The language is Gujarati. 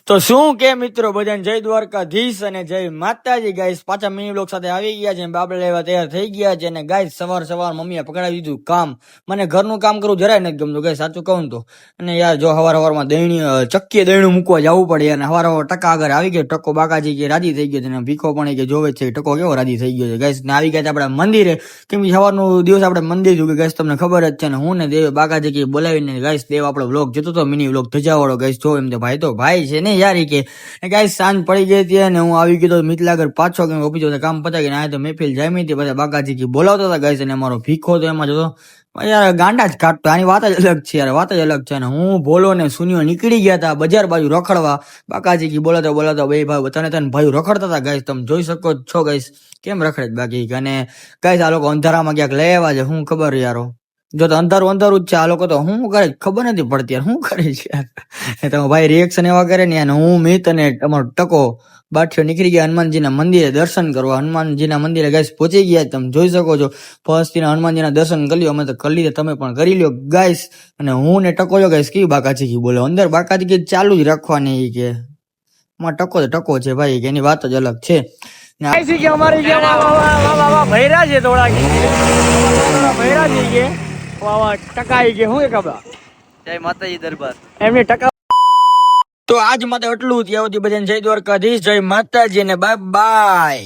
તો શું કે મિત્રો બધાને જય દ્વારકાધીશ અને જય માતાજી ગાઈસ પાછા મિની બ્લોગ સાથે આવી ગયા છે બાબલા લેવા તૈયાર થઈ ગયા છે અને ગાઈસ સવાર મમ્મીએ પકડાવી દીધું કામ મને ઘરનું કામ કરવું જરાય નથી ગમતું ગાઈસ સાચું કહું તો અને યાર જો સવારમાં ચક્કીએ દહીણું મૂકવા જવું પડે અને સવાર ટકા આગળ આવી ગયો ટકો બાકાજી કે રાજી થઈ ગયો છે અને ભીખો પણ કે જોવે છે ટકો કેવો રાજી થઈ ગયો છે ગાઈસ ને આવી ગયા છે આપણા મંદિરે કેમ કે સવારનું દિવસ આપણે મંદિર જોયું ગાઈસ તમને ખબર જ છે ને હું ને દેવ બાકાજી કે બોલાવીને ગાઈસ દેવ આપણો બ્લોગ જોતો તો મિની બ્લોગ ધજાવાળો ગાઈસ જો એમ તો ભાઈ છે ને યાર કે ગાઈસ સાંજ પડી ગઈ હતી અને હું આવી ગયો મિતલાગર પાછો કે ઓફિસ કામ પતાવી આ તો મહેફિલ જામી હતી બધા બાકાજી કે બોલાવતા હતા ગાઈસ અને અમારો ભીખો તો એમાં જતો યાર ગાંડા જ કાઢતો આની વાત જ અલગ છે યાર વાત જ અલગ છે અને હું બોલો ને સુનિયો નીકળી ગયા હતા બજાર બાજુ રખડવા બાકાજી કી બોલાતા બે ભાઈ તને ભાઈ રખડતા હતા ગાઈસ તમે જોઈ શકો છો ગાઈસ કેમ રખડે બાકી અને ગાઈસ આ લોકો અંધારામાં ક્યાંક લઈ આવ્યા છે હું ખબર યારો જો તો અંધારું જ છે આ લોકો તો શું કરે ખબર નથી પડતી યાર શું કરે છે યાર તમે ભાઈ રિએક્શન એવા કરે ને હું મિત અને તમારો ટકો બાઠિયો નીકળી ગયા હનુમાનજીના મંદિરે દર્શન કરવા હનુમાનજીના મંદિરે ગાઈસ પહોંચી ગયા તમે જોઈ શકો છો ફર્સ્ટ હનુમાનજીના દર્શન કરી લ્યો અમે તો કરી લીધા તમે પણ કરી લ્યો ગાઈસ અને હું ને ટકો જો ગાઈસ કી બાકાજી કી બોલો અંદર બાકાજી કી ચાલુ જ રાખવાની કે માં ટકો છે ભાઈ કે એની વાત જ અલગ છે ભૈરા છે થોડા ભૈરા છે કે ટકાઈ કે હું ખબર જય માતાજી દરબાર એમને ટકા તો આજ માટે એટલું જ બધાને જય દ્વારકાધીશ જય માતાજી અને બાય બાય.